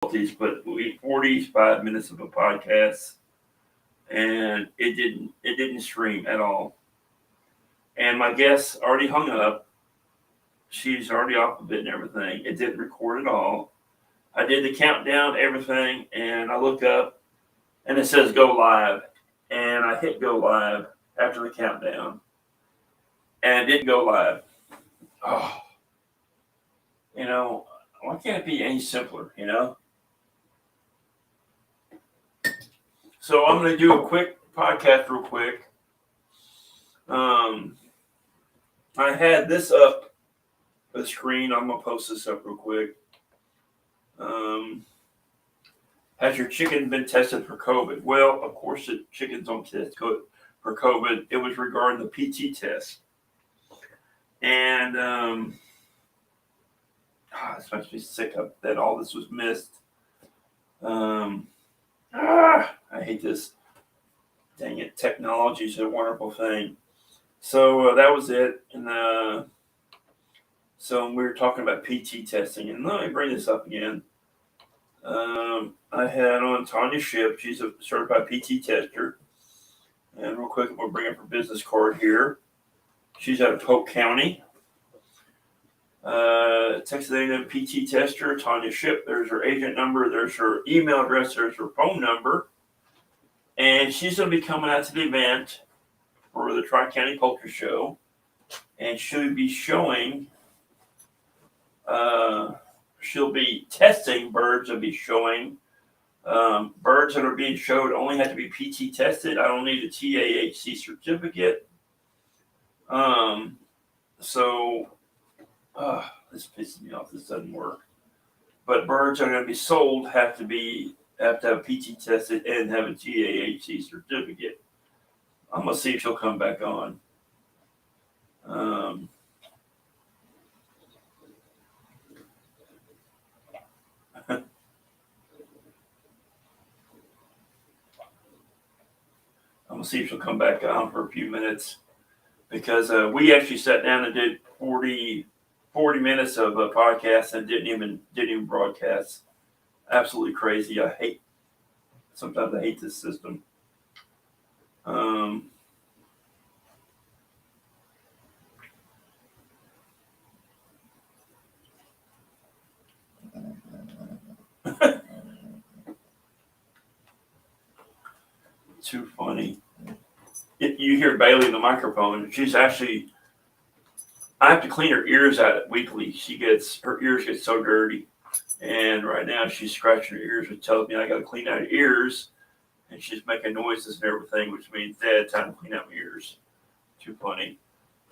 but 45 minutes of a podcast, and it didn't stream at all. And my guest already hung up. She's already off of it and everything. It didn't record at all. I did the countdown, everything, and I look up and it says go live. And I hit go live after the countdown. And it didn't go live. Oh, why can't it be any simpler? So I'm going to do a quick podcast real quick. I had this up the screen. I'm going to post this up real quick. Has your chicken been tested for COVID? Well, of course, the chickens don't test for COVID. It was regarding the PT test. And this makes me sick that all this was missed. I hate this. Dang it. Technology is a wonderful thing. So that was it. And so we were talking about PT testing. And let me bring this up again. I had on Tonya Shipp. She's a certified PT tester. And real quick, we'll bring up her business card here. She's out of Polk County. Texas A&M PT tester, Tonya Shipp. There's her agent number. There's her email address. There's her phone number. And she's going to be coming out to the event for the Tri-County Poultry Show. And she'll be showing, she'll be testing birds. She'll be showing birds that are being showed only have to be PT tested. I don't need a TAHC certificate. This pisses me off. This doesn't work. But birds that are going to be sold have to have PT tested and have a TAHC certificate. I'm going to see if she'll come back on. I'm going to see if she'll come back on for a few minutes because we actually sat down and did 40 minutes of a podcast and didn't even broadcast. Absolutely crazy. Sometimes I hate this system. Too funny. You hear Bailey in the microphone. She's actually, I have to clean her ears out weekly. Her ears get so dirty. And right now she's scratching her ears, which tells me I got to clean out her ears. And she's making noises and everything, which means, Dad, time to clean out my ears. Too funny.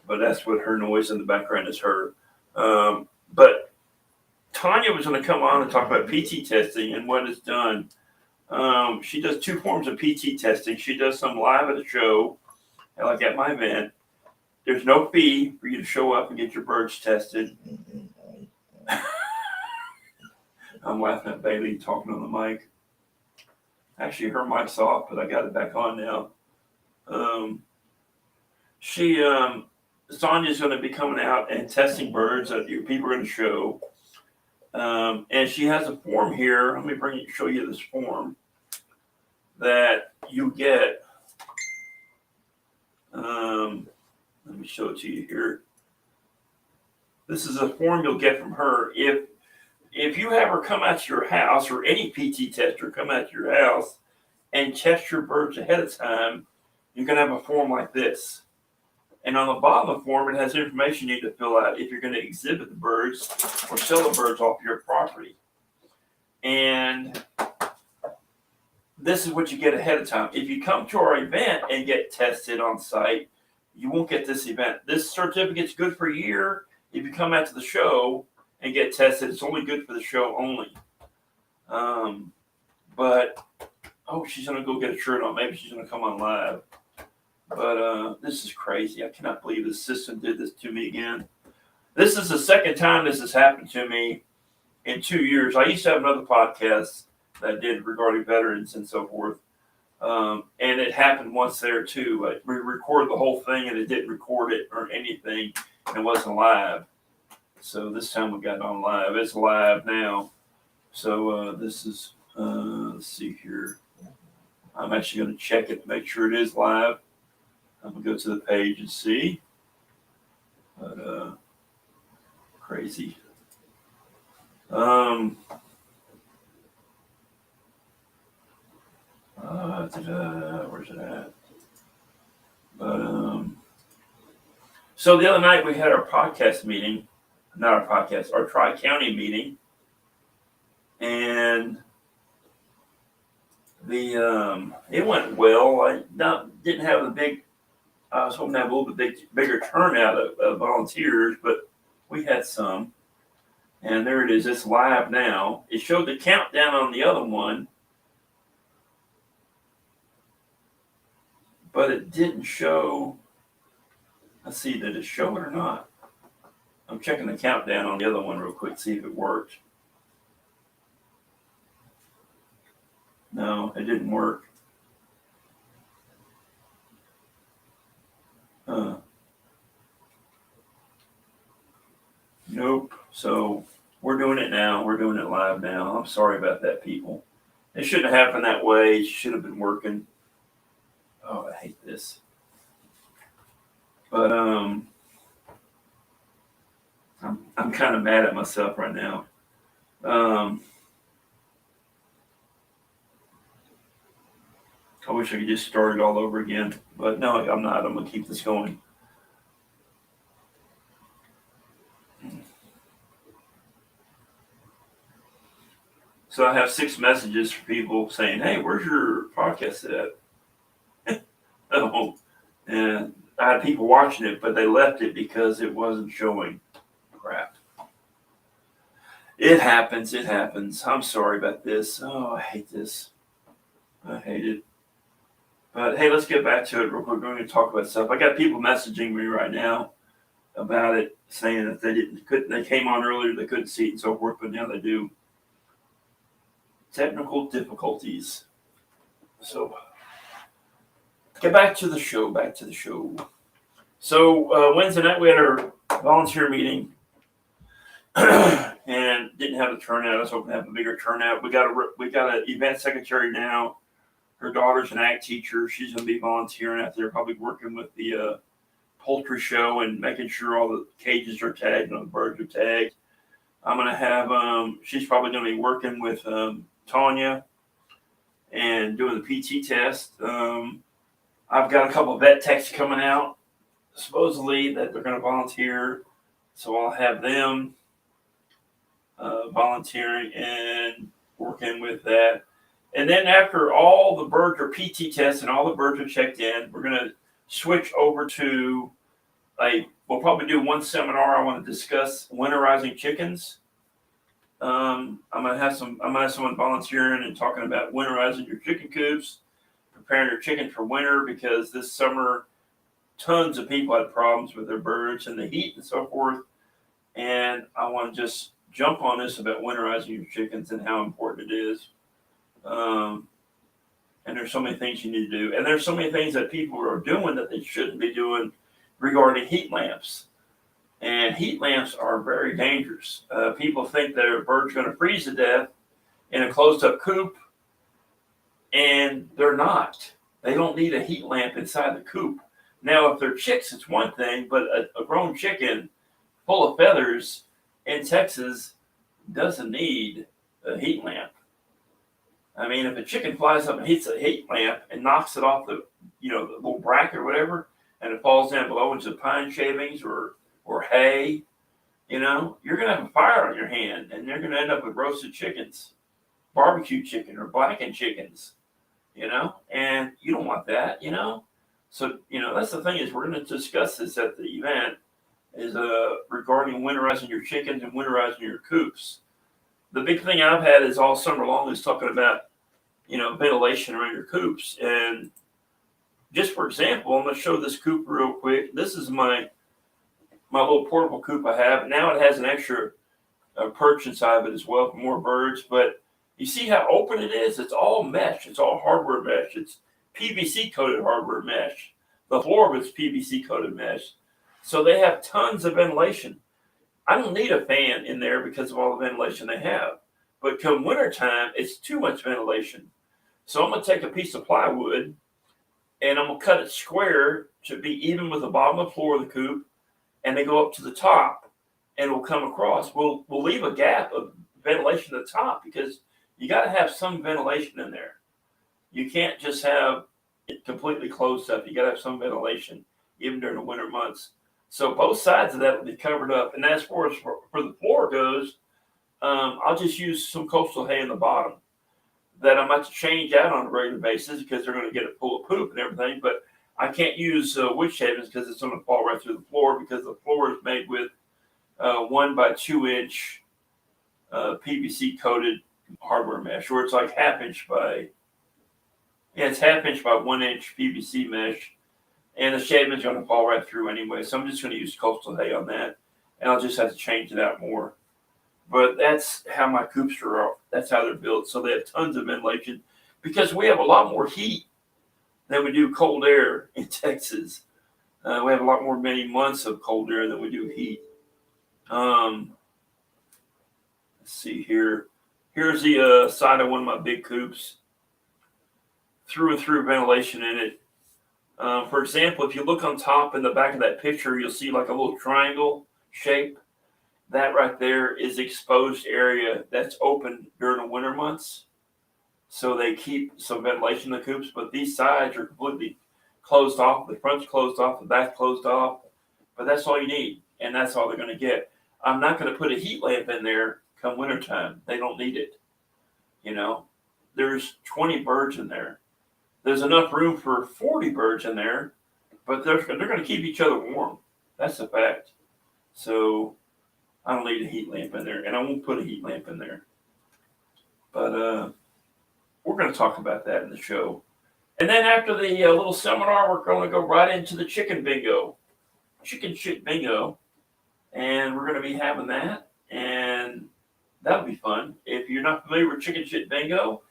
But that's what her noise in the background is her. But Tonya was going to come on and talk about PT testing and what it's done. She does two forms of PT testing. She does some live at a show, like at my event. There's no fee for you to show up and get your birds tested. I'm laughing at Bailey talking on the mic. Actually, her mic's off, but I got it back on now. Sonya's going to be coming out and testing birds that people are going to show. And she has a form here. Let me show you this form that you get. Let me show it to you here. This is a form you'll get from her. If you have her come out to your house, or any PT tester come out to your house and test your birds ahead of time, you're going to have a form like this. And on the bottom of the form, it has information you need to fill out if you're going to exhibit the birds or sell the birds off your property. And this is what you get ahead of time. If you come to our event and get tested on site, you won't get this event. This certificate's good for a year. If you come out to the show and get tested, it's only good for the show only. She's going to go get a shirt on. Maybe she's going to come on live. But this is crazy. I cannot believe this system did this to me again. This is the second time this has happened to me in 2 years. I used to have another podcast that I did regarding veterans and so forth. And it happened once there too. We recorded the whole thing and it didn't record it or anything. And it wasn't live. So this time we got on live. It's live now. So this is, let's see here. I'm actually going to check it, make sure it is live. I'm going to go to the page and see. But crazy. Where's it at? But so the other night we had our podcast meeting, not our podcast, our Tri-County meeting, and it went well. I didn't have the big. I was hoping to have a little bit bigger turnout of volunteers, but we had some. And there it is. It's live now. It showed the countdown on the other one, but it didn't show. Let's see, did it show it or not? I'm checking the countdown on the other one real quick, see if it worked. No, it didn't work. Nope. So we're doing it now. We're doing it live now. I'm sorry about that, people. It shouldn't have happened that way. It should have been working. Oh, I hate this. But I'm kind of mad at myself right now. I wish I could just start it all over again, but no, I'm not. I'm gonna keep this going. So I have 6 messages for people saying, "Hey, where's your podcast at?" Oh, and I had people watching it, but they left it because it wasn't showing. Crap. It happens. It happens. I'm sorry about this. Oh, I hate this. I hate it. But hey, let's get back to it real quick. We're going to talk about stuff. I got people messaging me right now about it, saying that they came on earlier, they couldn't see it and so forth, but now they do. Technical difficulties. So get back to the show. So Wednesday night we had our volunteer meeting, and didn't have a turnout. I was hoping to have a bigger turnout. We got an event secretary now. Her daughter's an ag teacher. She's going to be volunteering out there, probably working with the poultry show and making sure all the cages are tagged and all the birds are tagged. I'm going to have, she's probably going to be working with Tonya and doing the PT test. I've got a couple of vet techs coming out, supposedly, that they're going to volunteer. So I'll have them volunteering and working with that. And then after all the birds are PT tests and all the birds are checked in, we're going to switch over to we'll probably do one seminar. I want to discuss winterizing chickens. I'm gonna have someone volunteering and talking about winterizing your chicken coops, preparing your chickens for winter, because this summer tons of people had problems with their birds and the heat and so forth. And I want to just jump on this about winterizing your chickens and how important it is. And there's so many things you need to do. And there's so many things that people are doing that they shouldn't be doing regarding heat lamps. And heat lamps are very dangerous. People think that a bird's going to freeze to death in a closed-up coop, and they're not. They don't need a heat lamp inside the coop. Now, if they're chicks, it's one thing, but a grown chicken full of feathers in Texas doesn't need a heat lamp. I mean, if a chicken flies up and hits a heat lamp and knocks it off the little bracket or whatever, and it falls down below into pine shavings or hay, you're going to have a fire on your hand, and you're going to end up with roasted chickens, barbecue chicken or blackened chickens, and you don't want that, So, that's the thing is we're going to discuss this at the event is regarding winterizing your chickens and winterizing your coops. The big thing I've had is all summer long is talking about, ventilation around your coops. And just for example, I'm going to show this coop real quick. This is my little portable coop I have. Now it has an extra perch inside of it as well for more birds. But you see how open it is? It's all mesh. It's all hardware mesh. It's PVC coated hardware mesh. The floor of it's PVC coated mesh. So they have tons of ventilation. I don't need a fan in there because of all the ventilation they have. But come wintertime, it's too much ventilation. So I'm going to take a piece of plywood and I'm going to cut it square to be even with the bottom of the floor of the coop, and they go up to the top and we'll come across. We'll leave a gap of ventilation at the top because you got to have some ventilation in there. You can't just have it completely closed up. You got to have some ventilation even during the winter months. So both sides of that will be covered up. And as far as for the floor goes, I'll just use some coastal hay in the bottom that I'm about to change out on a regular basis because they're going to get it full of poop and everything. But I can't use wood shavings because it's going to fall right through the floor because the floor is made with 1 by 2 inch PVC coated hardware mesh, or it's like it's half inch by 1 inch PVC mesh, and the shaving's going to fall right through anyway. So I'm just going to use coastal hay on that, and I'll just have to change it out more. But that's how my coops are. That's how they're built. So they have tons of ventilation because we have a lot more heat than we do cold air in Texas. We have a lot more many months of cold air than we do heat. Let's see here. Here's the side of one of my big coops. Through and through ventilation in it. For example, if you look on top in the back of that picture, you'll see like a little triangle shape. That right there is exposed area that's open during the winter months. So they keep some ventilation in the coops, but these sides are completely closed off. The front's closed off, the back's closed off. But that's all you need, and that's all they're going to get. I'm not going to put a heat lamp in there come wintertime. They don't need it. You know, there's 20 birds in there. There's enough room for 40 birds in there, but they're going to keep each other warm. That's a fact. So I don't need a heat lamp in there, and I won't put a heat lamp in there. But we're going to talk about that in the show. And then after the little seminar, we're going to go right into the chicken shit bingo. And we're going to be having that, and that'll be fun. If you're not familiar with chicken shit bingo,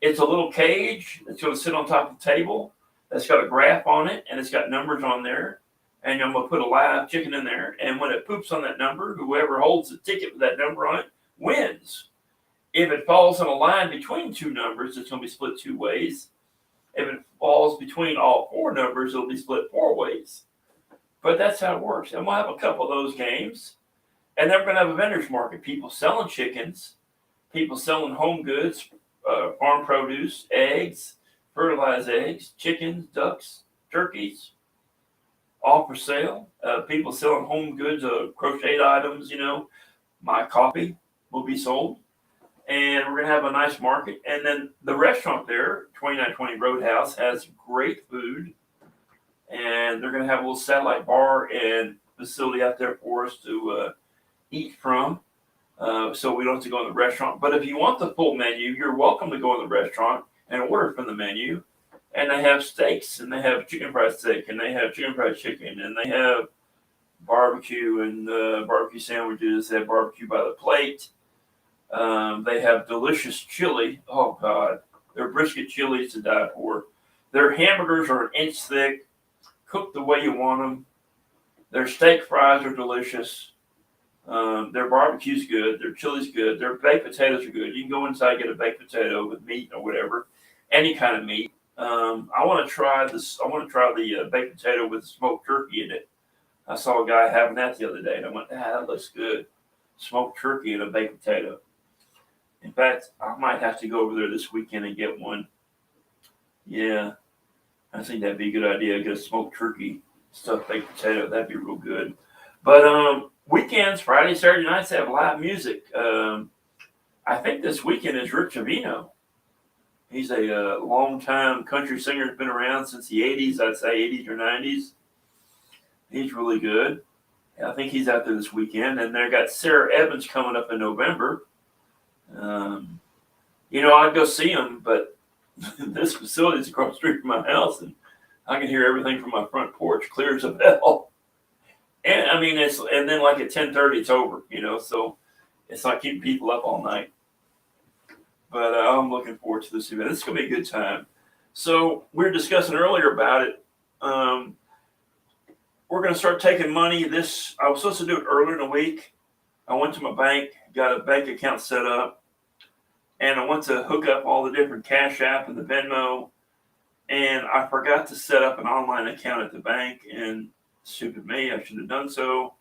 it's a little cage that's going to sit on top of the table that's got a graph on it, and it's got numbers on there. And I'm going to put a live chicken in there. And when it poops on that number, whoever holds the ticket with that number on it wins. If it falls on a line between two numbers, it's going to be split 2 ways. If it falls between all 4 numbers, it'll be split 4 ways. But that's how it works. And we'll have a couple of those games. And then we're going to have a vendor's market. People selling chickens, people selling home goods, farm produce, eggs, fertilized eggs, chickens, ducks, turkeys, all for sale. People selling home goods, crocheted items, my coffee will be sold. And we're going to have a nice market. And then the restaurant there, 2920 Roadhouse, has great food. And they're going to have a little satellite bar and facility out there for us to eat from. So we don't have to go in the restaurant. But if you want the full menu, you're welcome to go in the restaurant and order from the menu. And they have steaks, and they have chicken fried steak, and they have chicken fried chicken, and they have barbecue and barbecue sandwiches. They have barbecue by the plate. They have delicious chili. Oh, God. Their brisket chilies to die for. Their hamburgers are an inch thick, cooked the way you want them. Their steak fries are delicious. Their barbecue's good. Their chili's good. Their baked potatoes are good. You can go inside and get a baked potato with meat or whatever, any kind of meat. I want to try this. I want to try the baked potato with smoked turkey in it. I saw a guy having that the other day, and I went, that looks good. Smoked turkey and a baked potato. In fact, I might have to go over there this weekend and get one. Yeah, I think that'd be a good idea. Get a smoked turkey stuffed baked potato. That'd be real good. But weekends, Friday, Saturday nights, have live music. I think this weekend is Rick Trevino. He's a long-time country singer. Has been around since the 80s, I'd say 80s or 90s. He's really good. I think he's out there this weekend. And they've got Sarah Evans coming up in November. I'd go see him, but this facility is across the street from my house, and I can hear everything from my front porch, clear as a bell. And I mean, and then like at 10:30, it's over, so it's like keeping people up all night. But I'm looking forward to this event. It's going to be a good time. So we were discussing earlier about it. We're going to start taking money. I was supposed to do it earlier in the week. I went to my bank, got a bank account set up. and I went to hook up all the different Cash App and the Venmo, and I forgot to set up an online account at the bank. And stupid me, I should have done so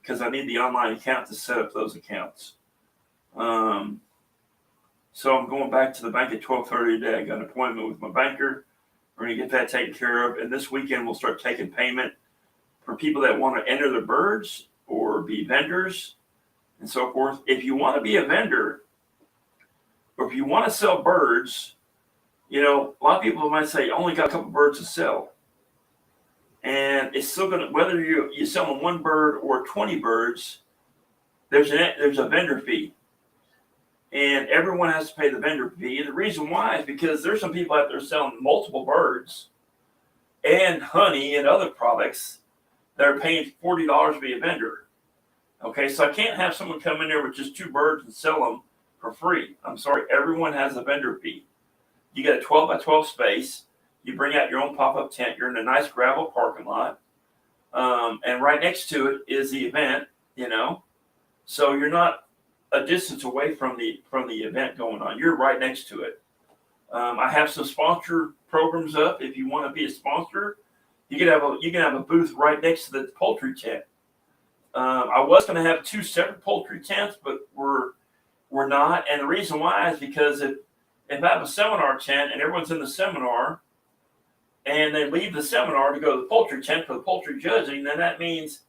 because I need the online account to set up those accounts. Um, so I'm going back to the bank at 12:30 today. I got an appointment with my banker. We're going to get that taken care of, and this weekend we'll start taking payment for people that want to enter their birds or be vendors and so forth. If you want to be a vendor or if you want to sell birds, a lot of people might say, only got a couple birds to sell. And it's still going to, whether you're selling one bird or 20 birds, there's a vendor fee. And everyone has to pay the vendor fee. And the reason why is because there's some people out there selling multiple birds and honey and other products that are paying $40 to be a vendor. Okay, so I can't have someone come in there with just 2 birds and sell them for free. I'm sorry, everyone has a vendor fee. You got a 12 by 12 space. You bring out your own pop-up tent. You're in a nice gravel parking lot. And right next to it is the event, So you're not a distance away from the event going on. You're right next to it. I have some sponsor programs up. If you want to be a sponsor, you can have a booth right next to the poultry tent. I was going to have 2 separate poultry tents, but we're not. And the reason why is because if I have a seminar tent and everyone's in the seminar and they leave the seminar to go to the poultry tent for the poultry judging, then that means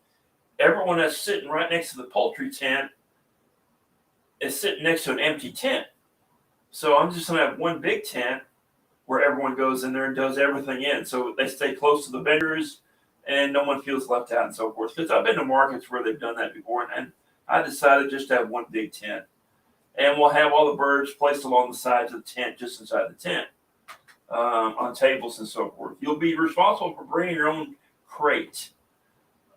everyone that's sitting right next to the poultry tent is sitting next to an empty tent. So I'm just going to have one big tent where everyone goes in there and does everything in. So they stay close to the vendors and no one feels left out and so forth. Because I've been to markets where they've done that before, and I decided just to have one big tent. And we'll have all the birds placed along the sides of the tent, just inside the tent, on tables and so forth. You'll be responsible for bringing your own crate.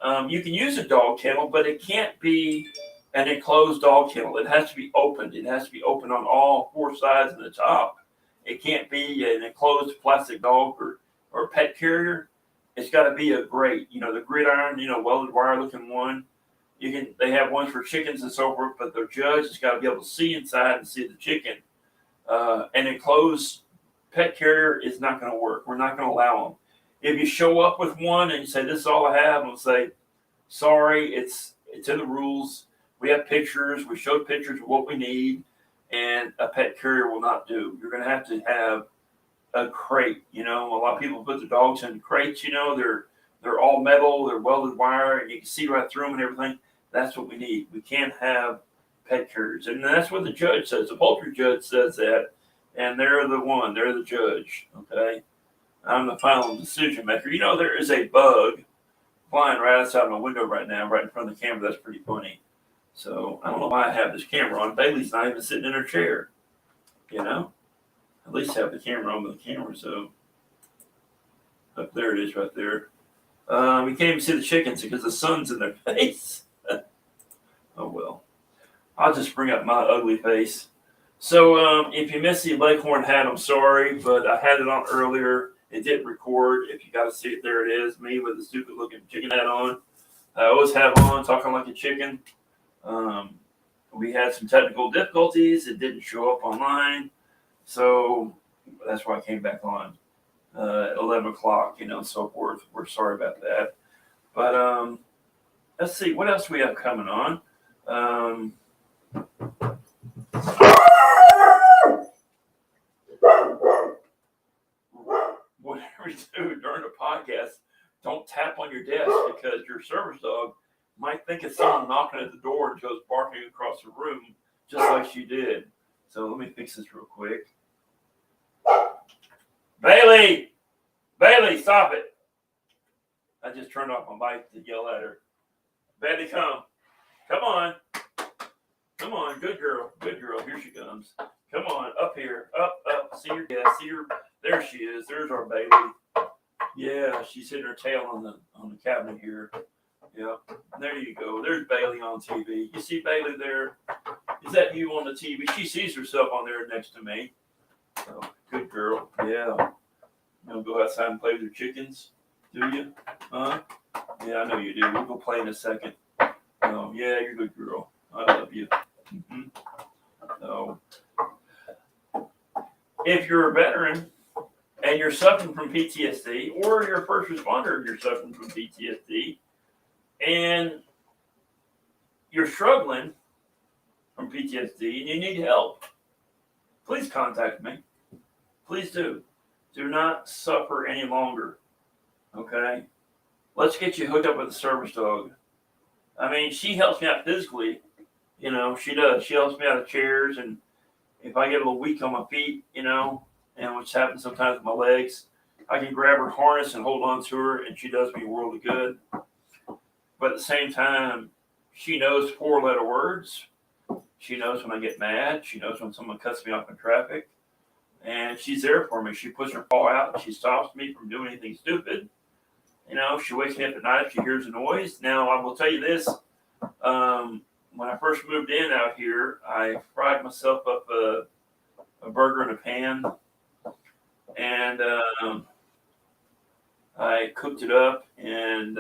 You can use a dog kennel, but it can't be an enclosed dog kennel. It has to be opened. It has to be open on all 4 sides and the top. It can't be an enclosed plastic dog or pet carrier. It's got to be a grate, the gridiron, welded wire looking one. They have ones for chickens and so forth, but the judge has got to be able to see inside and see the chicken. An enclosed pet carrier is not going to work. We're not going to allow them. If you show up with one and you say, this is all I have, I'll say, sorry, it's in the rules. We have pictures. We showed pictures of what we need, and a pet carrier will not do. You're going to have a crate. A lot of people put their dogs in crates. They're all metal. They're welded wire, and you can see right through them and everything. That's what we need. We can't have pet carriers, and that's what the judge says. The poultry judge says that, and they're the one. They're the judge. Okay, I'm the final decision maker. There is a bug flying right outside my window right now, right in front of the camera. That's pretty funny. So I don't know why I have this camera on. Bailey's not even sitting in her chair. At least have the camera on with the camera. So up there it is, right there. You can't even see the chickens because the sun's in their face. Oh well. I'll just bring up my ugly face. So if you missed the Leghorn hat, I'm sorry, but I had it on earlier. It didn't record. If you got to see it, there it is. Me with the stupid looking chicken hat on. I always have on, talking like a chicken. We had some technical difficulties. It didn't show up online. So that's why I came back on 11 o'clock, and so forth. We're sorry about that. But let's see, what else we have coming on? Whatever you do during the podcast, don't tap on your desk because your service dog might think it's someone knocking at the door and goes barking across the room just like she did. So let me fix this real quick. Bailey, stop it. I just turned off my mic to yell at her. Bailey, come on, good girl, here she comes. Come on, up here, up, see her, there she is, there's our Bailey. Yeah, she's hitting her tail on the cabinet here. Yep, there you go, there's Bailey on TV. You see Bailey there? Is that you on the TV? She sees herself on there next to me. So, good girl, yeah. You want to go outside and play with your chickens? Do you? Huh? Yeah, I know you do. We'll go play in a second. Oh, yeah, you're a good girl. I love you. So, if you're a veteran and you're suffering from PTSD, or you're a first responder and you're suffering from PTSD, and you're struggling from PTSD and you need help, please contact me. Please do. Do not suffer any longer. Okay? Let's get you hooked up with a service dog. I mean, she helps me out physically. She does. She helps me out of chairs, and if I get a little weak on my feet, and which happens sometimes with my legs, I can grab her harness and hold on to her, and she does me a world of good. But at the same time, she knows 4-letter words. She knows when I get mad. She knows when someone cuts me off in traffic. And she's there for me. She puts her paw out and she stops me from doing anything stupid. She wakes me up at night if she hears a noise. Now, I will tell you this. When I first moved in out here, I fried myself up a burger in a pan. And I cooked it up, and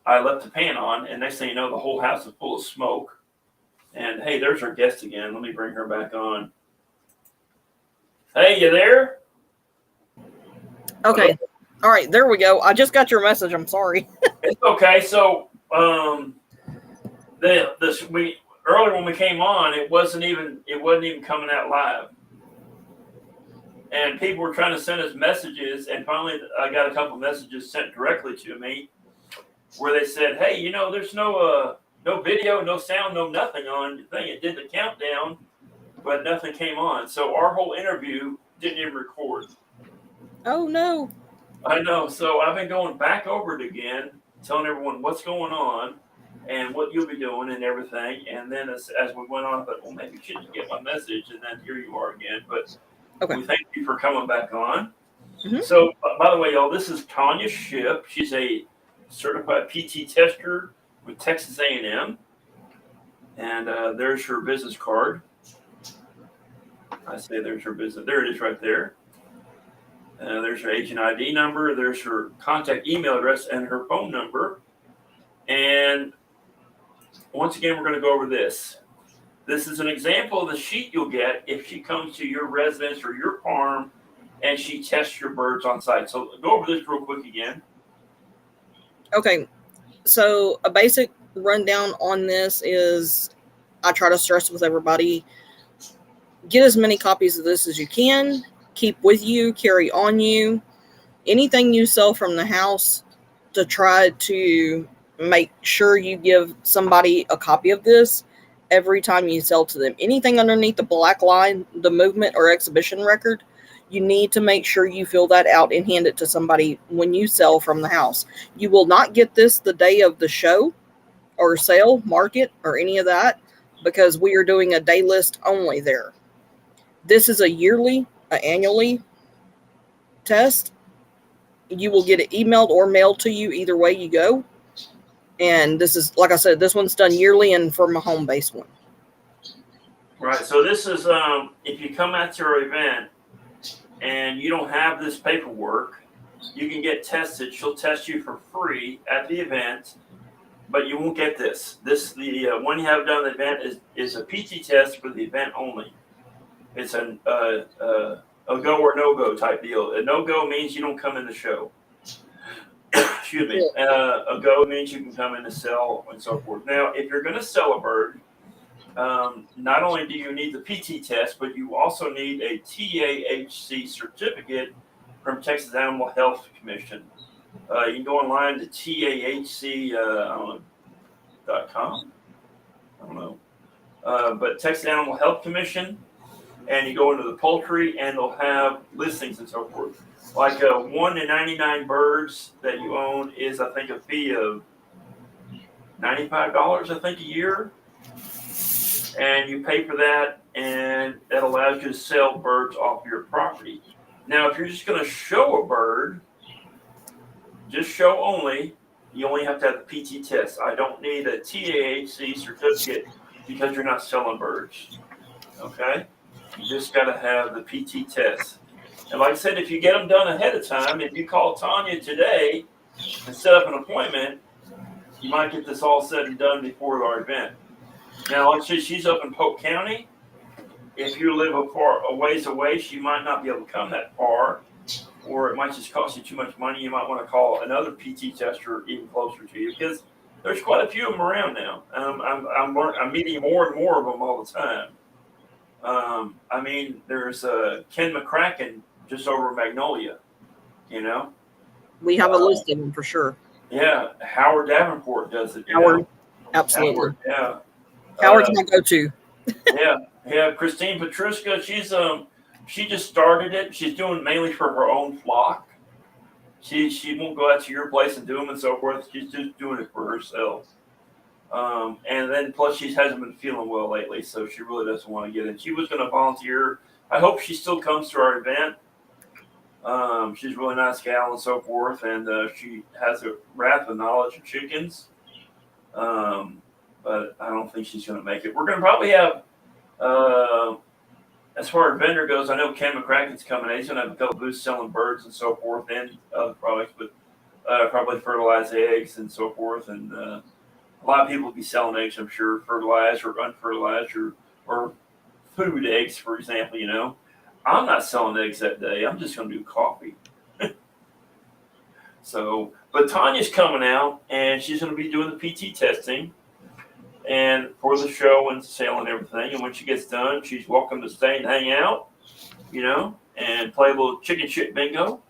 I left the pan on. And next thing you know, the whole house is full of smoke. And, hey, there's our guest again. Let me bring her back on. Hey, you there? Okay. All right, there we go. I just got your message. I'm sorry. It's okay. So, earlier when we came on, it wasn't even coming out live, and people were trying to send us messages, and finally, I got a couple of messages sent directly to me, where they said, "Hey, there's no video, no sound, no nothing on the thing. It did the countdown, but nothing came on. So our whole interview didn't even record." Oh, no. I know. So I've been going back over it again, telling everyone what's going on and what you'll be doing and everything. And then as we went on, I thought, well, maybe you should get my message. And then here you are again. But we thank you for coming back on. Mm-hmm. So, by the way, y'all, this is Tonya Shipp. She's a certified PT tester with Texas A&M. And there's her business card. I say there's her business. There it is right there. There's her agent ID number. There's her contact email address and her phone number. And once again, we're going to go over this. This is an example of the sheet you'll get if she comes to your residence or your farm and she tests your birds on site. So go over this real quick again. Okay. So a basic rundown on this is, I try to stress with everybody, get as many copies of this as you can. Keep with you, carry on you. Anything you sell from the house, to try to make sure you give somebody a copy of this every time you sell to them. Anything underneath the black line, the movement or exhibition record, you need to make sure you fill that out and hand it to somebody when you sell from the house. You will not get this the day of the show or sale, market, or any of that, because we are doing a day list only there. This is a yearly, annually test. You will get it emailed or mailed to you either way you go. And this is, like I said, this one's done yearly and from a home-based one. Right. So this is, if you come at your event and you don't have this paperwork, you can get tested. She'll test you for free at the event, but you won't get this. The one you have done at the event is a PT test for the event only. It's a go or no-go type deal. A no-go means you don't come in the show. Excuse me. A go means you can come in to sell and so forth. Now, if you're going to sell a bird, not only do you need the PT test, but you also need a TAHC certificate from Texas Animal Health Commission. You can go online to TAHC.com. I don't know. But Texas Animal Health Commission, and you go into the poultry, and they'll have listings and so forth. Like 1 in 99 birds that you own is, I think, a fee of $95, I think, a year. And you pay for that, and that allows you to sell birds off your property. Now, if you're just going to show a bird, just show only, you only have to have the PT test. I don't need a TAHC certificate because you're not selling birds. Okay? You just got to have the PT test. And like I said, if you get them done ahead of time, if you call Tonya today and set up an appointment, you might get this all said and done before our event. Now, like I said, she's up in Polk County. if you live a ways away, she might not be able to come that far, or it might just cost you too much money. You might want to call another PT tester even closer to you, because there's quite a few of them around now. I'm meeting more and more of them all the time. I mean, there's Ken McCracken just over Magnolia, you know. We have a list of them for sure. Yeah, Howard Davenport does it. Howard, absolutely. Howard, yeah. Howard's my go-to. Yeah. Christine Petruska, she just started it. She's doing mainly for her own flock. She won't go out to your place and do them and so forth. She's just doing it for herself. And then plus she hasn't been feeling well lately, so she really doesn't want to get in. She was going to volunteer. I hope she still comes to our event. She's a really nice gal and so forth, and she has a raft of knowledge of chickens. But I don't think she's going to make it. We're going to probably have, as far as vendor goes, I know Ken McCracken's coming. He's going to have a couple booths selling birds and so forth and other products, but probably fertilized eggs and so forth. And a lot of people will be selling eggs, I'm sure, fertilized or unfertilized or food eggs, for example, you know. I'm not selling eggs that day. I'm just going to do coffee. So, but Tonya's coming out, and she's going to be doing the PT testing and for the show and sale and everything. And when she gets done, she's welcome to stay and hang out, you know, and play a little chicken shit bingo.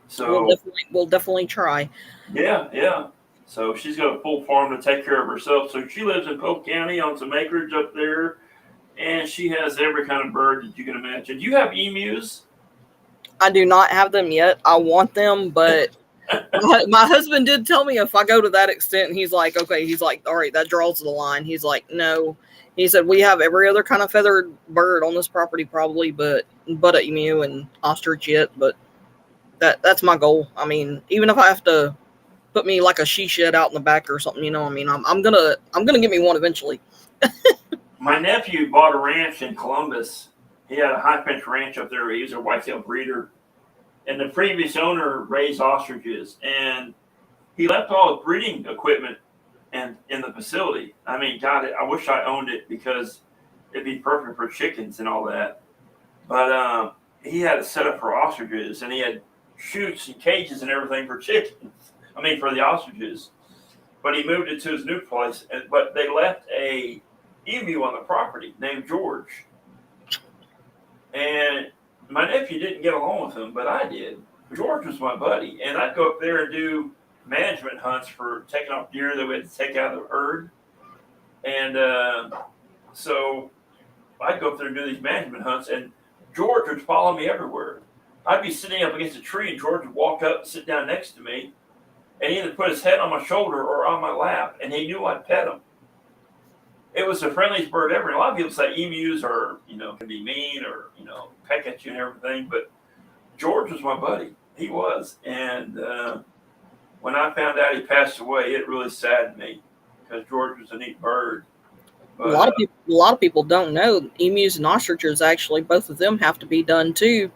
So we'll definitely try. Yeah. So she's got a full farm to take care of herself. So she lives in Polk County on some acreage up there, and she has every kind of bird that you can imagine. Do you have emus? I do not have them yet. I want them, but my husband did tell me if I go to that extent, he's like, okay, he's like, all right, that draws the line. He's like, no. He said, we have every other kind of feathered bird on this property probably, but an emu and ostrich yet. But that's my goal. I mean, even if I have to put me like a she shed out in the back or something, you know, I mean, I'm gonna get me one eventually. My nephew bought a ranch in Columbus. He had a high fence ranch up there. He was a whitetail breeder. And the previous owner raised ostriches. And he left all his breeding equipment in the facility. I mean, God, I wish I owned it because it'd be perfect for chickens and all that. But he had it set up for ostriches. And he had chutes and cages and everything for chickens. I mean, for the ostriches. But he moved it to his new place. But they left a emu on the property named George. And my nephew didn't get along with him, but I did. George was my buddy, and I'd go up there and do management hunts for taking off deer that we had to take out of the herd. And so I'd go up there and do these management hunts, and George would follow me everywhere. I'd be sitting up against a tree, and George would walk up and sit down next to me, and either put his head on my shoulder or on my lap, and he knew I'd pet him. It was the friendliest bird ever. And a lot of people say emus are, you know, can be mean or, you know, peck at you and everything. But George was my buddy. He was. And when I found out he passed away, it really saddened me because George was a neat bird. But, a lot of people don't know emus and ostriches, actually, both of them have to be done too.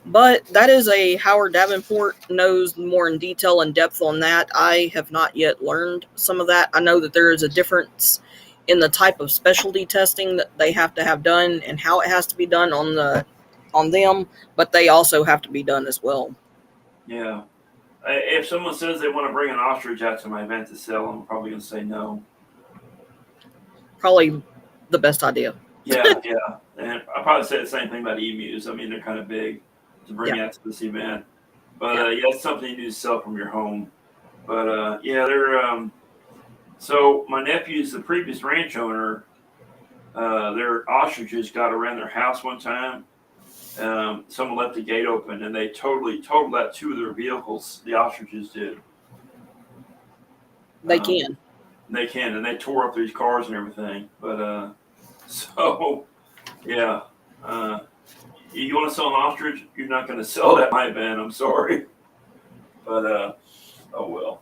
But that is a Howard Davenport knows more in detail and depth on that. I have not yet learned some of that. I know that there is a difference in the type of specialty testing that they have to have done and how it has to be done on them, but they also have to be done as well. Yeah. If someone says they want to bring an ostrich out to my event to sell, I'm probably going to say no. Probably the best idea. Yeah. And I'll probably say the same thing about emus. I mean, they're kind of big to bring out to this event. But it's something you need to sell from your home. But they're so my nephew's the previous ranch owner. Their ostriches got around their house one time. Someone left the gate open, and they totally totaled out two of their vehicles. The ostriches did. They can, and they tore up these cars and everything. But you want to sell an ostrich? You're not going to sell that at my event. I'm sorry, but oh well.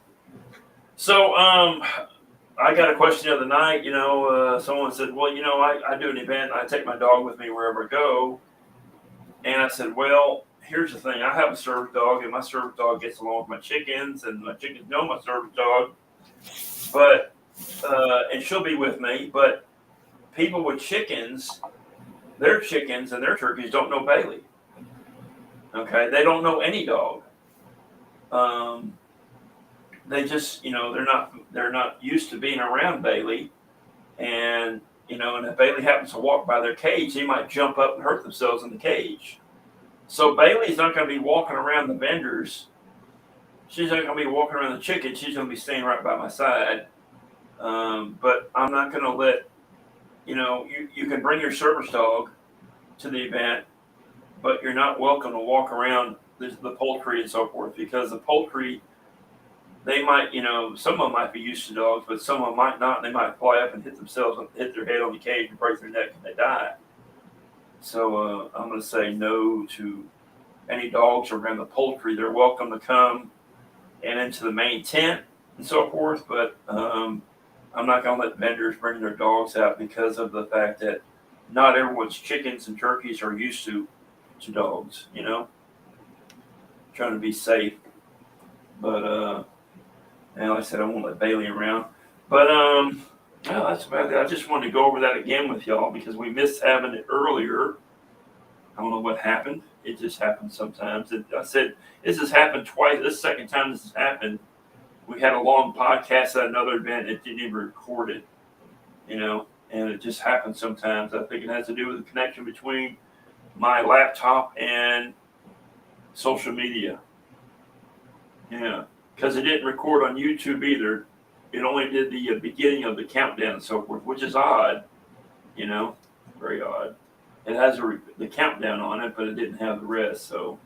So I got a question the other night. You know, someone said, "Well, you know, I do an event. I take my dog with me wherever I go." And I said, "Well, here's the thing. I have a service dog, and my service dog gets along with my chickens, and my chickens know my service dog. But and she'll be with me. But people with chickens their chickens and their turkeys don't know Bailey. Okay, they don't know any dog. They just, they're not used to being around Bailey, and and if Bailey happens to walk by their cage, they might jump up and hurt themselves in the cage. So Bailey's not going to be walking around the vendors. She's not going to be walking around the chicken. She's going to be staying right by my side. But I'm not going to let, you can bring your service dog to the event, but you're not welcome to walk around the poultry and so forth, because the poultry, they might, some of them might be used to dogs, but some of them might not. They might fly up and hit themselves, hit their head on the cage and break their neck and they die. So I'm going to say no to any dogs around the poultry. They're welcome to come and into the main tent and so forth, but I'm not going to let vendors bring their dogs out, because of the fact that not everyone's chickens and turkeys are used to dogs, trying to be safe. But and like I said, I won't let Bailey around. But well, that's about it. I just wanted to go over that again with y'all, because we missed having it earlier. I don't know what happened. It just happens sometimes. I said this has happened twice. This second time this has happened. We had a long podcast at another event. It didn't even record it, and it just happens sometimes. I think it has to do with the connection between my laptop and social media. Yeah, because it didn't record on YouTube either. It only did the beginning of the countdown and so forth, which is odd, very odd. It has the countdown on it, but it didn't have the rest. So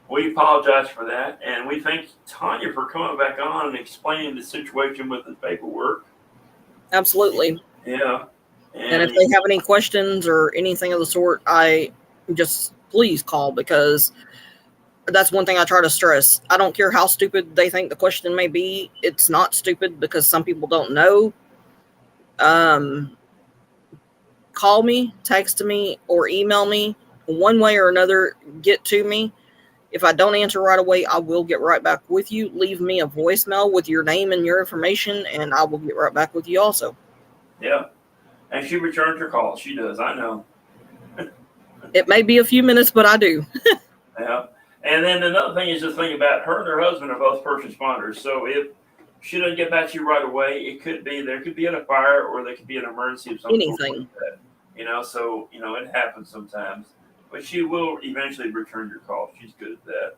we apologize for that, and we thank Tonya for coming back on and explaining the situation with the paperwork. Absolutely. Yeah. And if they have any questions or anything of the sort, I just please call, because that's one thing I try to stress. I don't care how stupid they think the question may be. It's not stupid, because some people don't know. Call me, text me, or email me. One way or another, get to me. If I don't answer right away, I will get right back with you. Leave me a voicemail with your name and your information, and I will get right back with you also. Yeah. And she returns your call. She does. I know. It may be a few minutes, but I do. Yeah. And then another thing is, the thing about her and her husband are both first responders. So if she doesn't get back to you right away, it could be there could be a fire, or there could be an emergency of some Anything. sort like that. So it happens sometimes. But she will eventually return your call. She's good at that.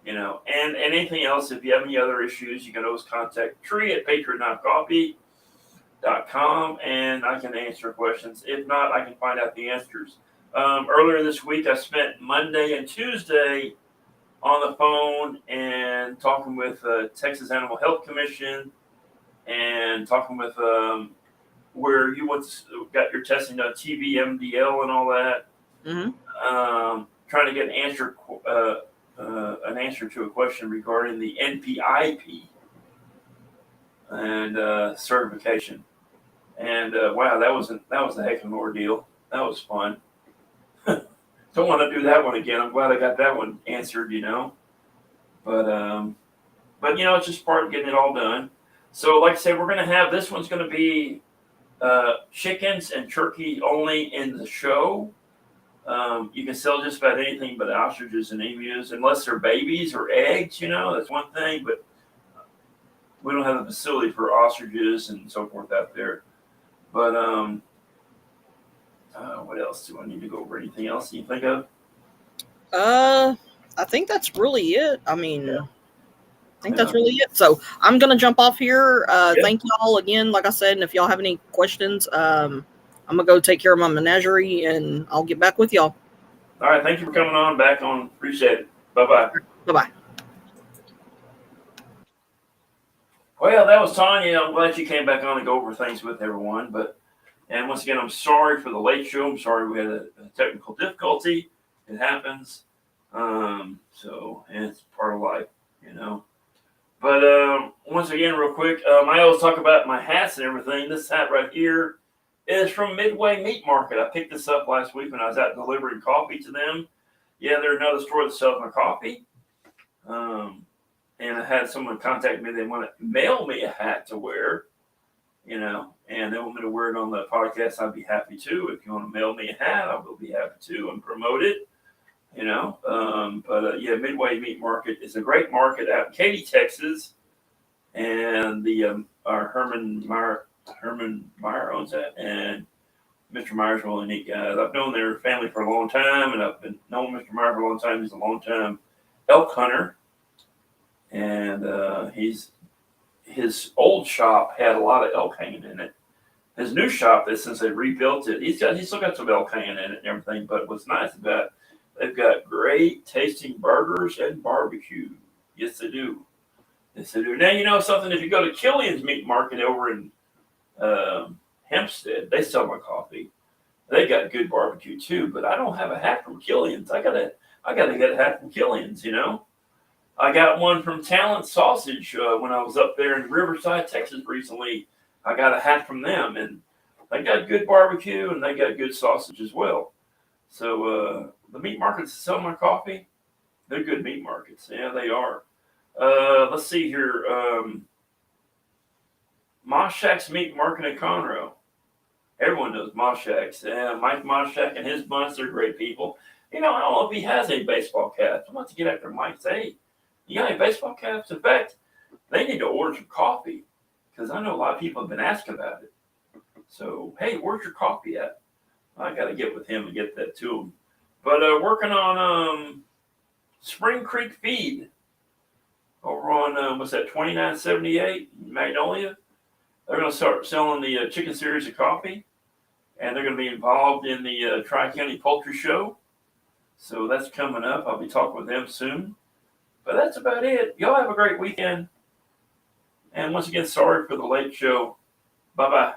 And anything else, if you have any other issues, you can always contact Tree at patriotnotcoffee.com, and I can answer questions. If not, I can find out the answers. Earlier this week, I spent Monday and Tuesday on the phone and talking with Texas Animal Health Commission, and talking with where you got your testing done, TB, MDL, and all that. Mm-hmm. Trying to get an answer to a question regarding the NPIP and certification. And wow, that was a heck of an ordeal. That was fun. Don't want to do that one again. I'm glad I got that one answered, But it's just part of getting it all done. So like I said, we're going to have, this one's going to be chickens and turkey only in the show. You can sell just about anything but ostriches and emus, unless they're babies or eggs, that's one thing, but we don't have a facility for ostriches and so forth out there. But what else do I need to go over? Anything else you think of? I think that's really it. I mean, yeah. I think that's really it. So I'm going to jump off here. Thank y'all again, like I said, and if y'all have any questions, I'm going to go take care of my menagerie, and I'll get back with y'all. All right. Thank you for coming on back on. Appreciate it. Bye-bye. Bye-bye. Well, that was Tonya. I'm glad you came back on and go over things with everyone. And once again, I'm sorry for the late show. I'm sorry we had a technical difficulty. It happens. And it's part of life, But once again, real quick, I always talk about my hats and everything. This hat right here is from Midway Meat Market. I picked this up last week when I was out delivering coffee to them. Yeah, they're another store that sells my coffee. And I had someone contact me. They want to mail me a hat to wear. and they want me to wear it on the podcast, I'd be happy to. If you want to mail me a hat, I will be happy to and promote it. But Midway Meat Market is a great market out in Katy, Texas, and the our Herman Meyer owns that, and Mr. Meyer's a really neat guy. I've known their family for a long time, and I've been knowing Mr. Meyer for a long time. He's a long time elk hunter, and his old shop had a lot of elk hanging in it. His new shop, since they rebuilt it, he's still got some elk hanging in it and everything. But what's nice about it, they've got great tasting burgers and barbecue. Yes, they do. Yes, they do. Now, you know something, if you go to Killian's Meat Market over in Hempstead, they sell my coffee. They got good barbecue too, but I don't have a hat from Killian's. I gotta get a hat from Killian's, I got one from Talent Sausage when I was up there in Riverside, Texas recently. I got a hat from them, and they got good barbecue and they got good sausage as well. So the meat markets that sell my coffee, they're good meat markets. Yeah, they are. Let's see here. Moshak's Meat Market in Conroe. Everyone knows Moshak's. Mike Moshak and his bunch, they're great people. I don't know if he has any baseball caps. I'm about to get after Mike and say, hey, you got any baseball caps? In fact, they need to order some coffee because I know a lot of people have been asking about it. So, hey, where's your coffee at? I got to get with him and get that to him. But working on Spring Creek Feed over on, 2978 Magnolia. They're going to start selling the chicken series of coffee, and they're going to be involved in the Tri-County Poultry Show. So that's coming up. I'll be talking with them soon. But that's about it. Y'all have a great weekend. And once again, sorry for the late show. Bye-bye.